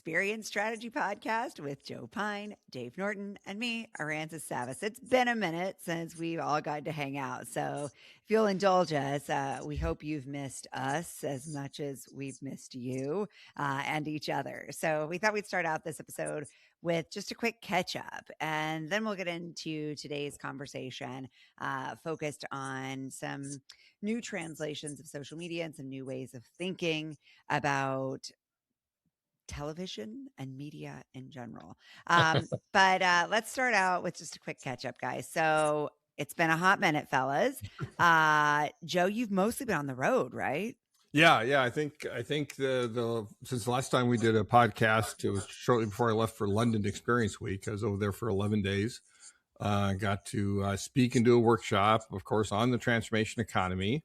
Experience Strategy Podcast with Joe Pine, Dave Norton, and me, Aransas. It's been a minute since we've all gotten to hang out. So if you'll indulge us, we hope you've missed us as much as we've missed you and each other. So we thought we'd start out this episode with just a quick catch up. And then we'll get into today's conversation focused on some new translations of social media and some new ways of thinking about television and media in general. But let's start out with just a quick catch up, guys. So it's been a hot minute, fellas. Joe, you've mostly been on the road, right? Yeah. I think the since the last time we did a podcast, it was shortly before I left for London Experience Week. I was over there for 11 days. Got to speak and do a workshop, of course, on the transformation economy.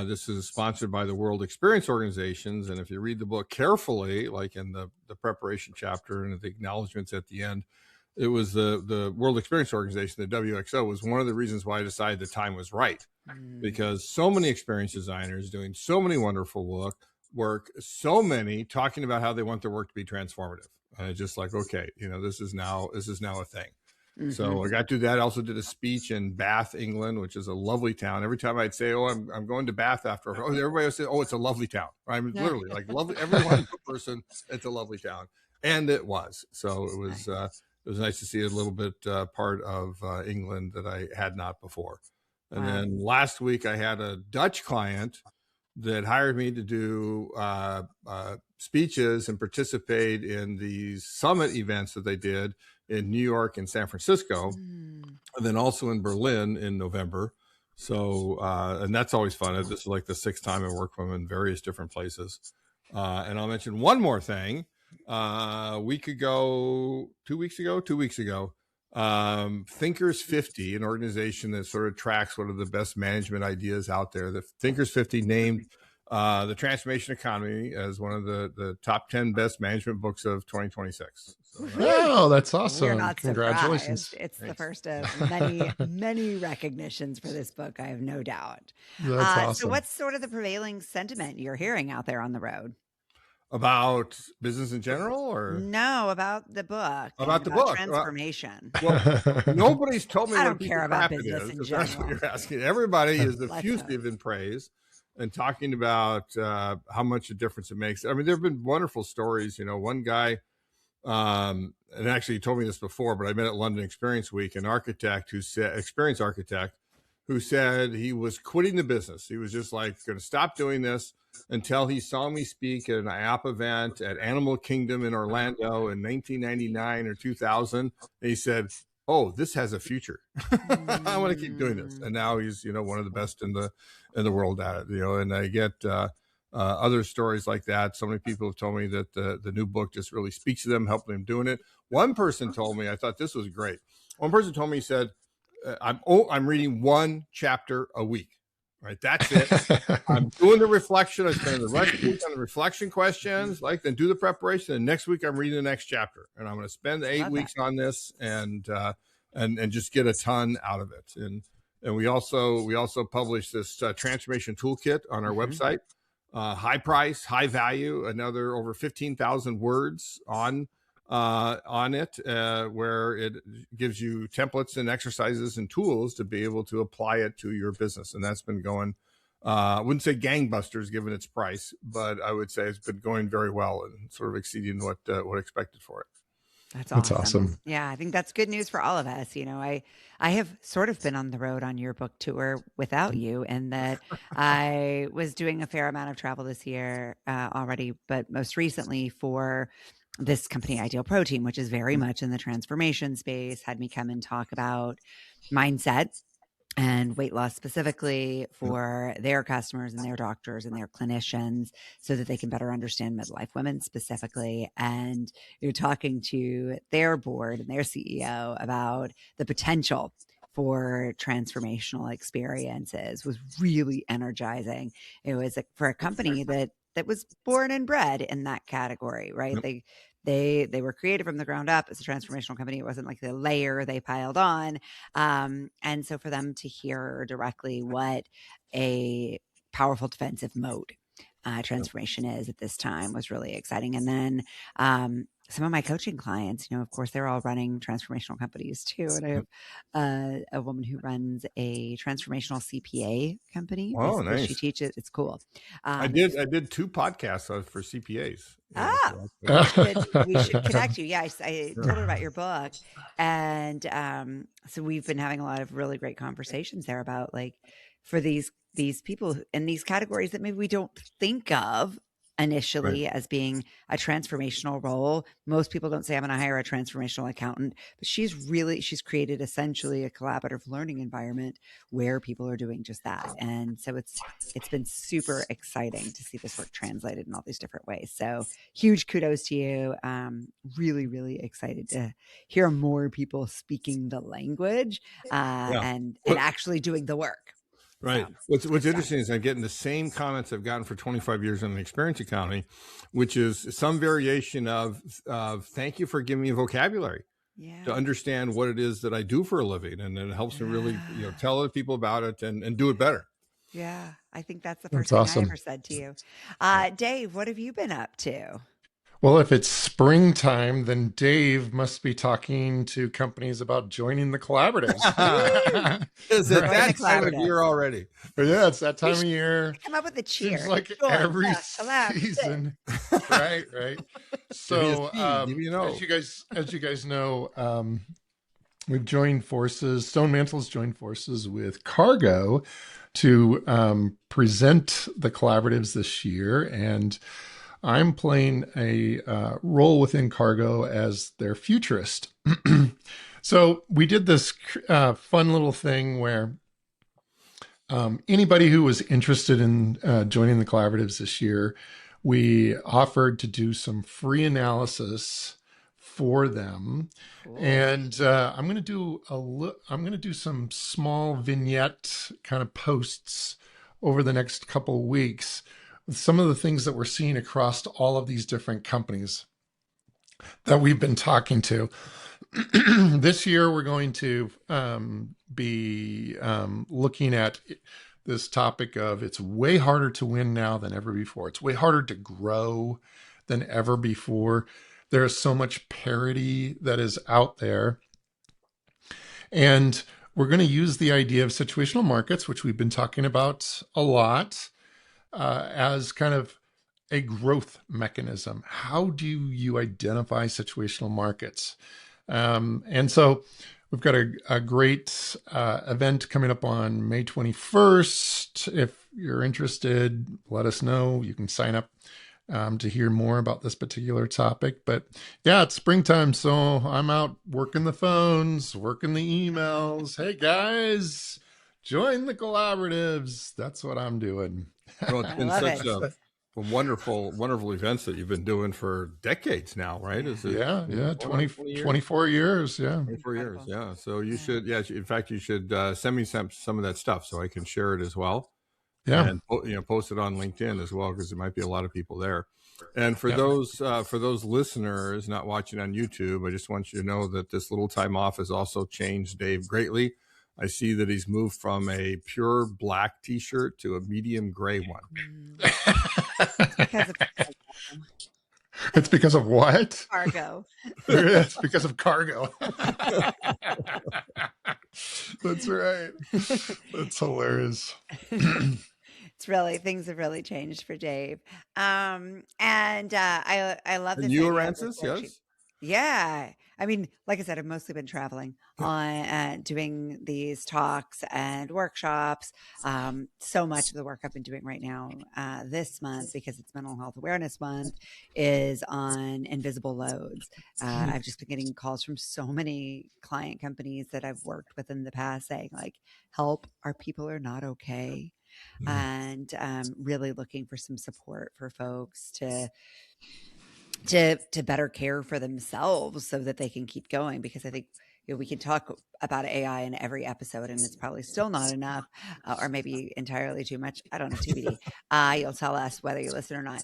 This is sponsored by the World Experience Organizations. And if you read the book carefully, like in the preparation chapter and the acknowledgments at the end, it was the World Experience Organization, the WXO, was one of the reasons why I decided the time was right. Because so many experience designers doing so many wonderful work, so many talking about how they want their work to be transformative. And just like, okay, this is now a thing. So I got to do that. I also did a speech in Bath, England, which is a lovely town. Every time I'd say, I'm going to Bath after, everybody would say, it's a lovely town. I'm literally like lovely. Everyone person, it's a lovely town. And it was. So it was nice to see a little bit part of England that I had not before. And then last week I had a Dutch client that hired me to do speeches and participate in these summit events that they did in New York and San Francisco, and then also in Berlin in November. So, and that's always fun. This is like the sixth time I work with them in various different places. And I'll mention one more thing. A week ago, 2 weeks ago, Thinkers 50, an organization that sort of tracks what are the best management ideas out there. The Thinkers 50 named the Transformation Economy as one of the top 10 best management books of 2026. So, that's awesome. We're not Congratulations. Surprised. It's the first of many, many recognitions for this book, I have no doubt. That's awesome. So what's sort of the prevailing sentiment you're hearing out there on the road? About business in general, or no, about the book? About the book, transformation. Well, nobody's told me. I don't care about business in general. That's what you're asking. Everybody is effusive in praise and talking about how much a difference it makes. I mean, there have been wonderful stories. One guy, and actually he told me this before, but I met at London Experience Week, an architect experienced architect who said he was quitting the business. He was just like going to stop doing this until he saw me speak at an IAP event at Animal Kingdom in Orlando in 1999 or 2000. And he said, this has a future. I want to keep doing this. And now he's, one of the best in the world at it, and I get other stories like that. So many people have told me that the new book just really speaks to them, helping them doing it. One person told me, I thought this was great. One person told me, he said, I'm reading one chapter a week. Right, that's it. I'm doing the reflection. I spend the rest of the week on the reflection questions, then do the preparation. And next week I'm reading the next chapter, and I'm going to spend 8 weeks on this and just get a ton out of it. And we also published this transformation toolkit on our website. High price, high value. Another over 15,000 words on it, where it gives you templates and exercises and tools to be able to apply it to your business. And that's been going, I wouldn't say gangbusters given its price, but I would say it's been going very well and sort of exceeding what expected for it. That's awesome. Yeah, I think that's good news for all of us. I have sort of been on the road on your book tour without you, and that I was doing a fair amount of travel this year already, but most recently for this company, Ideal Protein, which is very much in the transformation space, had me come and talk about mindset and weight loss specifically for their customers and their doctors and their clinicians so that they can better understand midlife women specifically. And you're talking to their board and their CEO about the potential for transformational experiences was really energizing. It was for a company that was born and bred in that category, right? Yep. They were created from the ground up as a transformational company. It wasn't like the layer they piled on. And so for them to hear directly what a powerful defensive moat transformation is at this time was really exciting. And then some of my coaching clients, of course, they're all running transformational companies too. And I have a woman who runs a transformational CPA company. Oh, Basically, nice. she teaches. It's cool. I did 2 podcasts for CPAs. We should connect you. Yeah, I told her about your book, and so we've been having a lot of really great conversations there about like for these people in these categories that maybe we don't think of initially as being a transformational role. Most people don't say, I'm going to hire a transformational accountant, but she's created essentially a collaborative learning environment where people are doing just that. And so it's been super exciting to see this work translated in all these different ways. So huge kudos to you. Really, really excited to hear more people speaking the language and actually doing the work. Right. So, what's interesting is I'm getting the same comments I've gotten for 25 years in experience accounting, which is some variation of thank you for giving me a vocabulary to understand what it is that I do for a living. And it helps me really tell other people about it and do it better. Yeah. I think that's the first thing I ever said to you. Dave, what have you been up to? Well, if it's springtime, then Dave must be talking to companies about joining the collaboratives. Is it that time of year already? Yeah, it's that time of year. Come up with a cheer. Seems like every season. Right. So, as you guys know, we've joined forces. Stone Mantle's joined forces with Cargo to present the collaboratives this year, and I'm playing a role within Cargo as their futurist. So we did this fun little thing where anybody who was interested in joining the collaboratives this year, we offered to do some free analysis for them. Cool. And I'm going to do some small vignette kind of posts over the next couple of weeks. Some of the things that we're seeing across all of these different companies that we've been talking to. This year, we're going to be looking at this topic of it's way harder to win now than ever before. It's way harder to grow than ever before. There is so much parity that is out there. And we're going to use the idea of situational markets, which we've been talking about a lot, as kind of a growth mechanism. How do you identify situational markets? And so we've got a great event coming up on May 21st. If you're interested, let us know. You can sign up to hear more about this particular topic. But yeah, it's springtime, so I'm out working the phones, working the emails. Hey guys, join the collaboratives. That's what I'm doing. Well, it's been such a wonderful events that you've been doing for decades now, right? Is it? Yeah, 24 years. Yeah. 24 years. Yeah. So you should, in fact, you should send me some of that stuff so I can share it as well. Yeah. And post it on LinkedIn as well, because there might be a lot of people there. And for those listeners not watching on YouTube, I just want you to know that this little time off has also changed Dave greatly. I see that he's moved from a pure black T-shirt to a medium gray one. It's because of what? Cargo. It's because of cargo. That's right. That's hilarious. Things have really changed for Dave. And I love this. And you, Aransas, yes? Yeah. I mean, like I said, I've mostly been traveling on doing these talks and workshops. So much of the work I've been doing right now this month, because it's Mental Health Awareness Month, is on invisible loads. I've just been getting calls from so many client companies that I've worked with in the past saying, like, help, our people are not okay. And really looking for some support for folks to better care for themselves so that they can keep going. Because I think we can talk about AI in every episode and it's probably still not enough, or maybe entirely too much. I don't know, TBD. You'll tell us whether you listen or not.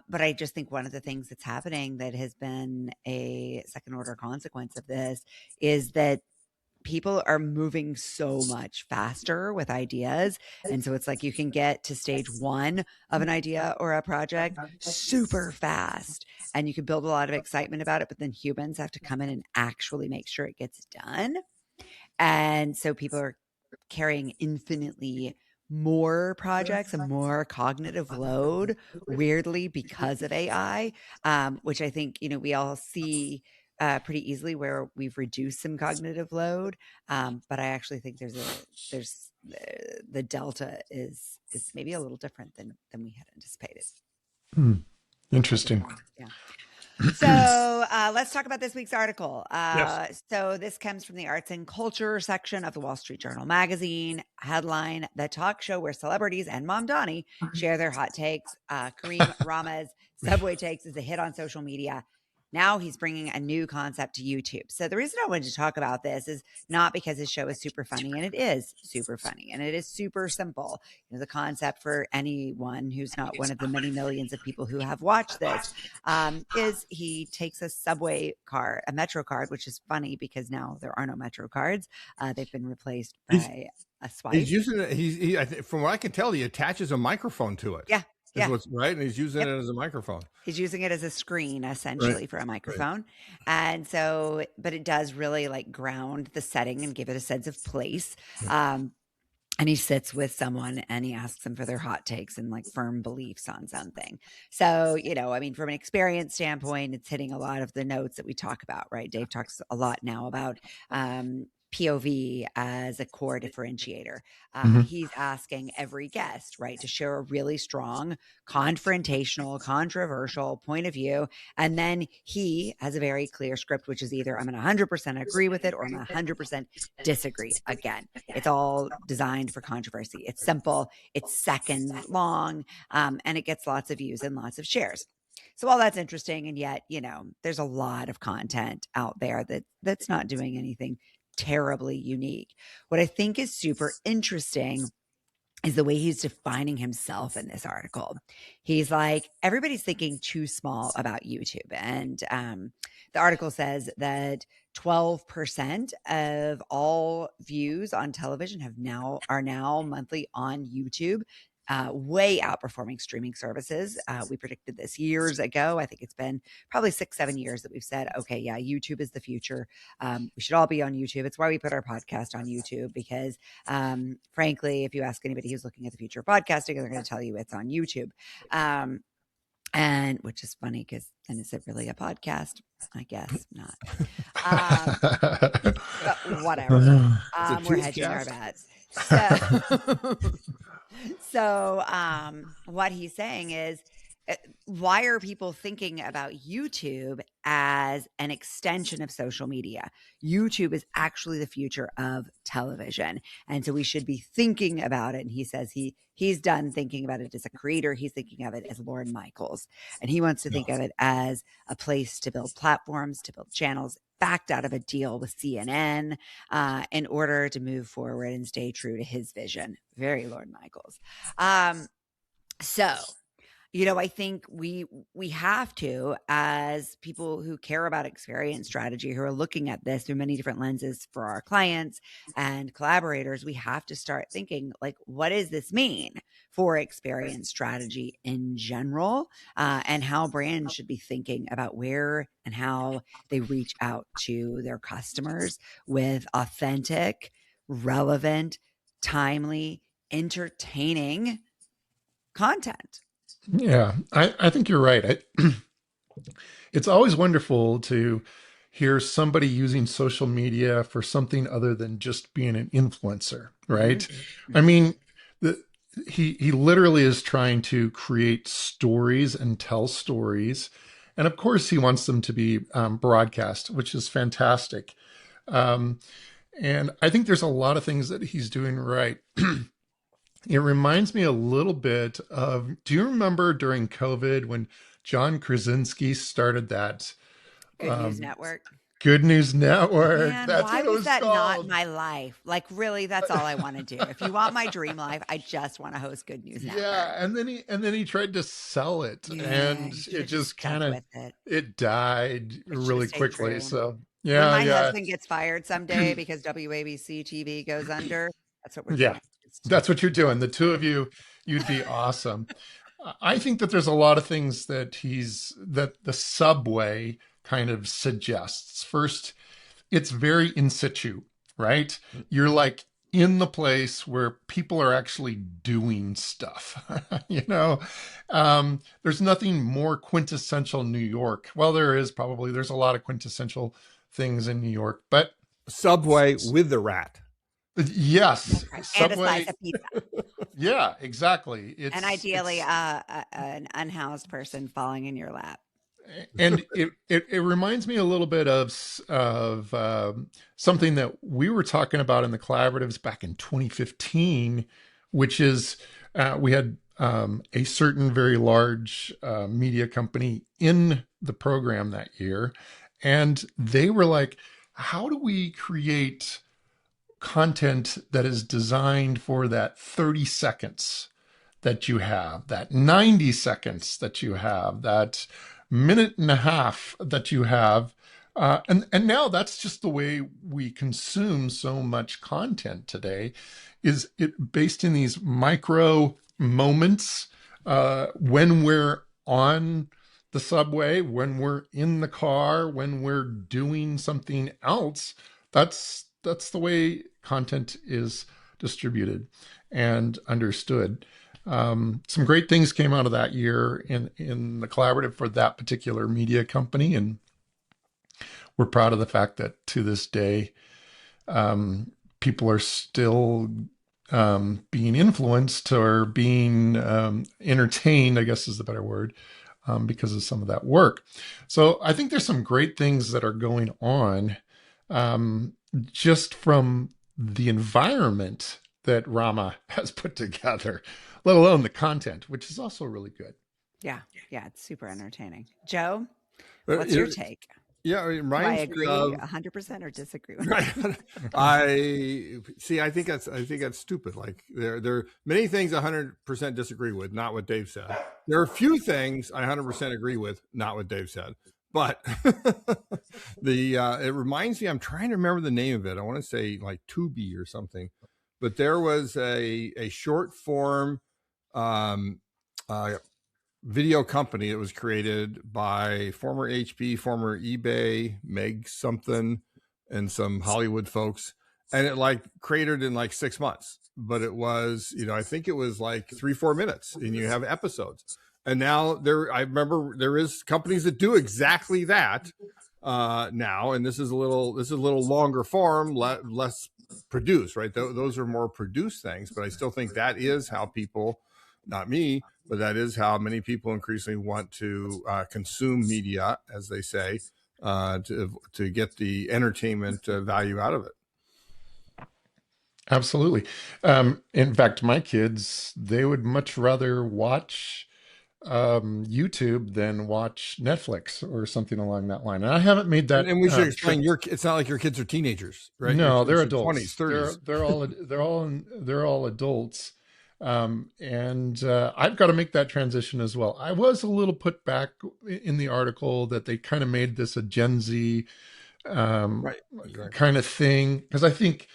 But I just think one of the things that's happening that has been a second order consequence of this is that people are moving so much faster with ideas. And so it's like you can get to stage 1 of an idea or a project super fast, and you can build a lot of excitement about it, but then humans have to come in and actually make sure it gets done. And so people are carrying infinitely more projects and more cognitive load, weirdly, because of AI, which I think, we all see pretty easily where we've reduced some cognitive load. But I actually think the delta is maybe a little different than we had anticipated. Interesting. Yeah. So let's talk about this week's article. Yes. So this comes from the arts and culture section of the Wall Street Journal magazine. Headline: The talk show where celebrities and Mom Donnie share their hot takes. Kareem Rahma's Subway Takes is a hit on social media. Now he's bringing a new concept to YouTube. So the reason I wanted to talk about this is not because his show is super funny, and it is super funny, and it is super simple. The concept for anyone who's not one of the many millions of people who have watched this is he takes a subway card, a Metro card, which is funny because now there are no Metro cards. They've been replaced by a swipe. He's using it. From what I can tell, he attaches a microphone to it. Yeah. Yeah. What's right. And he's using it as a microphone. He's using it as a screen, essentially, for a microphone. Right. And so, but it does really like ground the setting and give it a sense of place. And he sits with someone and he asks them for their hot takes and like firm beliefs on something. So, from an experience standpoint, it's hitting a lot of the notes that we talk about, right? Dave talks a lot now about POV as a core differentiator. He's asking every guest, right, to share a really strong, confrontational, controversial point of view. And then he has a very clear script, which is either I'm going to 100% agree with it or I'm going to 100% disagree. Again, it's all designed for controversy. It's simple. It's second long, and it gets lots of views and lots of shares. So all that's interesting. And yet, there's a lot of content out there that's not doing anything terribly unique. What I think is super interesting is the way he's defining himself in this article. He's like, everybody's thinking too small about YouTube. And the article says that 12% of all views on television are now monthly on YouTube. Way outperforming streaming services. We predicted this years ago. I think it's been probably 6-7 years that we've said, okay, yeah, YouTube is the future. We should all be on YouTube. It's why we put our podcast on YouTube because, frankly, if you ask anybody who's looking at the future of podcasting, they're going to tell you it's on YouTube. And which is funny because then is it really a podcast? I guess not. But whatever. We're hedging our bets. So what he's saying is, why are people thinking about YouTube as an extension of social media? YouTube is actually the future of television. And so we should be thinking about it. And he says he's done thinking about it as a creator. He's thinking of it as Lorne Michaels. And he wants to think of it as a place to build platforms, to build channels, backed out of a deal with CNN in order to move forward and stay true to his vision. Very Lorne Michaels. So I think we have to, as people who care about experience strategy, who are looking at this through many different lenses for our clients and collaborators, we have to start thinking, like, what does this mean for experience strategy in general, and how brands should be thinking about where and how they reach out to their customers with authentic, relevant, timely, entertaining content. Yeah, I think you're right. It's always wonderful to hear somebody using social media for something other than just being an influencer, right? Mm-hmm. I mean, he literally is trying to create stories and tell stories. And of course, he wants them to be broadcast, which is fantastic. And I think there's a lot of things that he's doing right. It reminds me a little bit of, do you remember during COVID when John Krasinski started that Good News Network? Good News Network. Man, that's why what it was was that called. Not my life? Like, really, that's all I want to do. If you want my dream life, I just want to host Good News Network. Yeah, and then he tried to sell it, and it just kind of it died really quickly. So When my husband gets fired someday because WABC TV goes under, that's what we're doing. That's what you're doing. The two of you, you'd be awesome. I think that there's a lot of things that the subway kind of suggests. First, it's very in situ, right? You're like in the place where people are actually doing stuff. There's nothing more quintessential New York. Well, there's a lot of quintessential things in New York, but Subway with the rat. Yes, right. Subway. And a slice of pizza. Yeah, exactly. And ideally, an unhoused person falling in your lap. And it reminds me a little bit of something that we were talking about in the collaboratives back in 2015, which is we had a certain very large media company in the program that year, and they were like, how do we create content that is designed for that 30 seconds that you have, that 90 seconds that you have, that minute and a half that you have. And now that's just the way we consume so much content today, is it based in these micro moments when we're on the subway, when we're in the car, when we're doing something else. That's the way content is distributed and understood. Some great things came out of that year in the collaborative for that particular media company, and we're proud of the fact that to this day, people are still being influenced or being entertained, I guess is the better word, because of some of that work. So I think there's some great things that are going on just from the environment that Rahma has put together, let alone the content, which is also really good. Yeah, it's super entertaining. Joe, what's your take? Yeah, it reminds Do I agree 100% or disagree? I think that's stupid. Like there are many things I 100% disagree with, not what Dave said. There are a few things I 100% agree with, not what Dave said. But it reminds me, I'm trying to remember the name of it. I want to say like Tubi or something. But there was a short form video company that was created by former HP, former eBay, Meg something, and some Hollywood folks. And it like created in like 6 months. But it was, I think it was like 3-4 minutes, and you have episodes. And now I remember there is companies that do exactly that now. And this is a little longer form, less produced, right? Those are more produced things, but I still think that is how people, not me, but that is how many people increasingly want to consume media, as they say, to get the entertainment value out of it. Absolutely. In fact, my kids, they would much rather watch YouTube than watch Netflix or something along that line. And I haven't made that. And we should explain it's not like your kids are teenagers, right? No, they're adults. 20s, 30s. They're all adults. And I've got to make that transition as well. I was a little put back in the article that they kind of made this a Gen Z kind of thing, because I think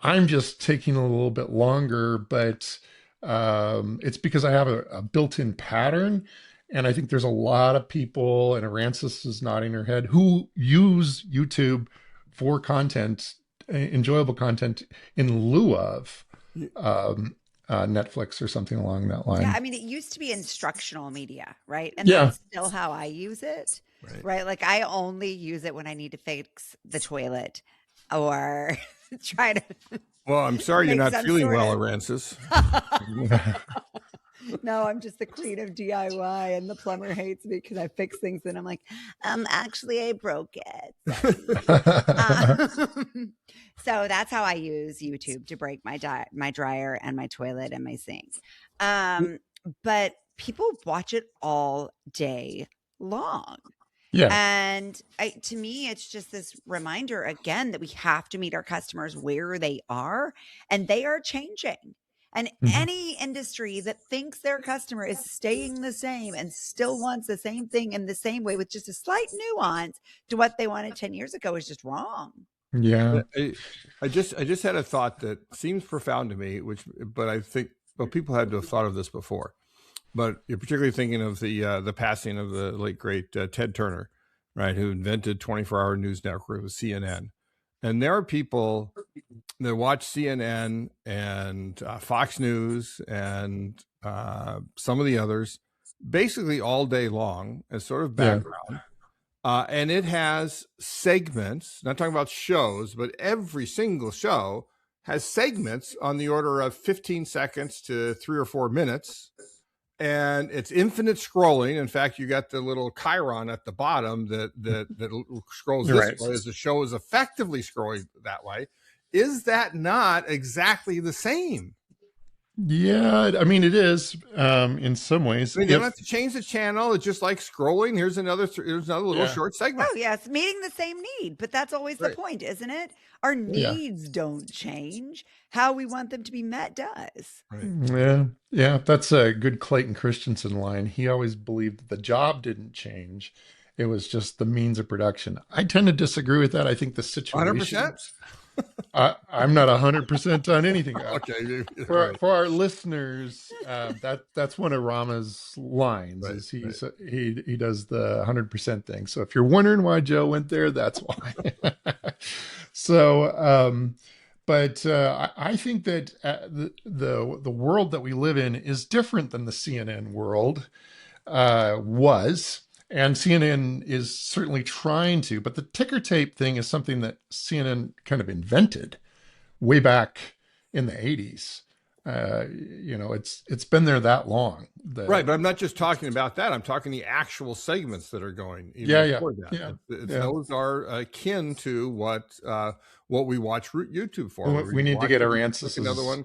I'm just taking a little bit longer, but it's because I have a built-in pattern. And I think there's a lot of people, and Aransas is nodding her head, who use YouTube for content, enjoyable content, in lieu of Netflix or something along that line. Yeah, I mean, it used to be instructional media, right? And that's still how I use it, right? Like I only use it when I need to fix the toilet or try to. Well, I'm sorry you're not feeling well, Aransas. No, I'm just the queen of DIY, and the plumber hates me because I fix things, and I'm like, actually, I broke it. So that's how I use YouTube to break my dryer and my toilet and my sink. But people watch it all day long. Yeah. And to me, it's just this reminder again that we have to meet our customers where they are, and they are changing. And Mhm. any industry that thinks their customer is staying the same and still wants the same thing in the same way with just a slight nuance to what they wanted 10 years ago is just wrong. Yeah. I just had a thought that seems profound to me, but I think, well, people had to have thought of this before, but you're particularly thinking of the passing of the late great Ted Turner, right, who invented 24-hour news network with CNN. And there are people that watch CNN and Fox News and some of the others basically all day long as sort of background. And it has segments, not talking about shows, but every single show has segments on the order of 15 seconds to 3 or 4 minutes. And it's infinite scrolling. In fact, you got the little chyron at the bottom that scrolls this way as the show is effectively scrolling that way. Is that not exactly the same? Yeah, I mean, it is in some ways. I mean, you don't have to change the channel. It's just like scrolling. Here's another little short segment. Oh, yeah, it's meeting the same need, but that's always the point, isn't it? Our needs don't change. How we want them to be met does. Right. Yeah, that's a good Clayton Christensen line. He always believed that the job didn't change. It was just the means of production. I tend to disagree with that. I think the situation... 100%? I'm not 100% on anything. Okay. For our listeners, that's one of Rahma's lines. Is he does the 100% thing. So if you're wondering why Joe went there, that's why. So, but I think that the world that we live in is different than the CNN world was. And CNN is certainly trying to, but the ticker tape thing is something that CNN kind of invented way back in the 80s. It's been there that long. Right, but I'm not just talking about that. I'm talking the actual segments that are going. Those are akin to what we watch YouTube for. We need to get Aransas another one.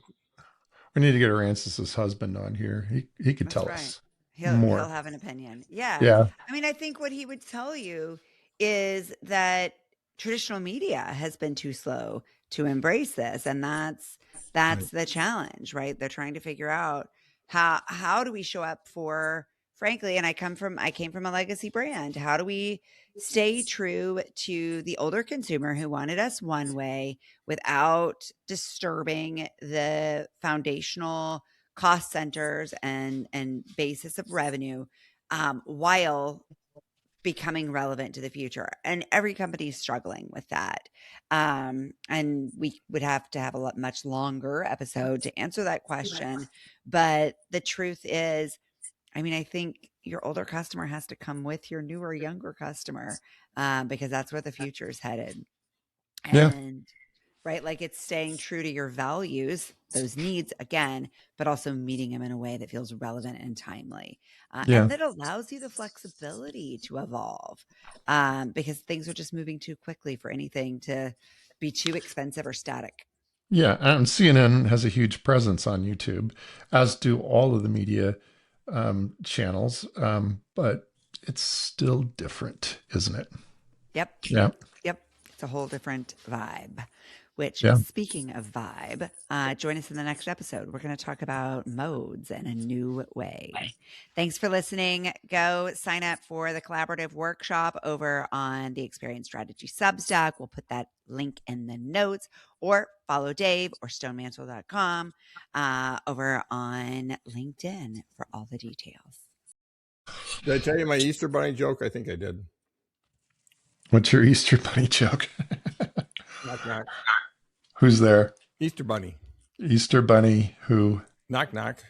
We need to get Aransas' husband on here. He could tell us. He'll have an opinion. Yeah. I mean, I think what he would tell you is that traditional media has been too slow to embrace this. And that's the challenge, right? They're trying to figure out how do we show up for, frankly, and I came from a legacy brand. How do we stay true to the older consumer who wanted us one way without disturbing the foundational cost centers and basis of revenue, while becoming relevant to the future? And every company is struggling with that. And we would have to have a much longer episode to answer that question. But the truth is, I mean, I think your older customer has to come with your newer, younger customer, because that's where the future is headed. And right, like it's staying true to your values, those needs again, but also meeting them in a way that feels relevant and timely, and that allows you the flexibility to evolve, because things are just moving too quickly for anything to be too expensive or static. Yeah, and CNN has a huge presence on YouTube, as do all of the media channels, but it's still different, isn't it? Yep. Yeah. Yep. It's a whole different vibe. Which, speaking of vibe, join us in the next episode. We're going to talk about modes in a new way. Thanks for listening. Go sign up for the collaborative workshop over on the Experience Strategy Substack. We'll put that link in the notes, or follow Dave or stonemantle.com over on LinkedIn for all the details. Did I tell you my Easter Bunny joke? I think I did. What's your Easter Bunny joke? Knock, knock. Who's there? Easter Bunny. Easter Bunny who? Knock, knock.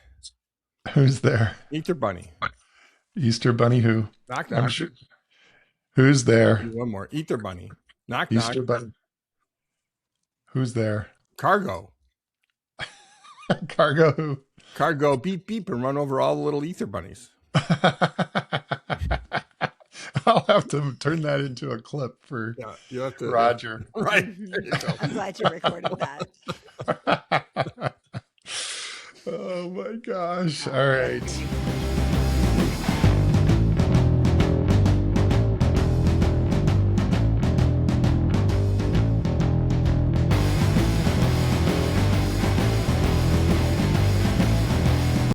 Who's there? Easter Bunny. Easter Bunny who? Knock, knock. I'm sure. Who's there? One more. Easter Bunny. Knock, Easter knock. Bunny. Who's there? Cargo. Cargo who? Cargo beep, beep, and run over all the little Ether bunnies. I'll have to turn that into a clip for you have to, Roger. Right. There you go. I'm glad you recorded that. Oh my gosh. All right.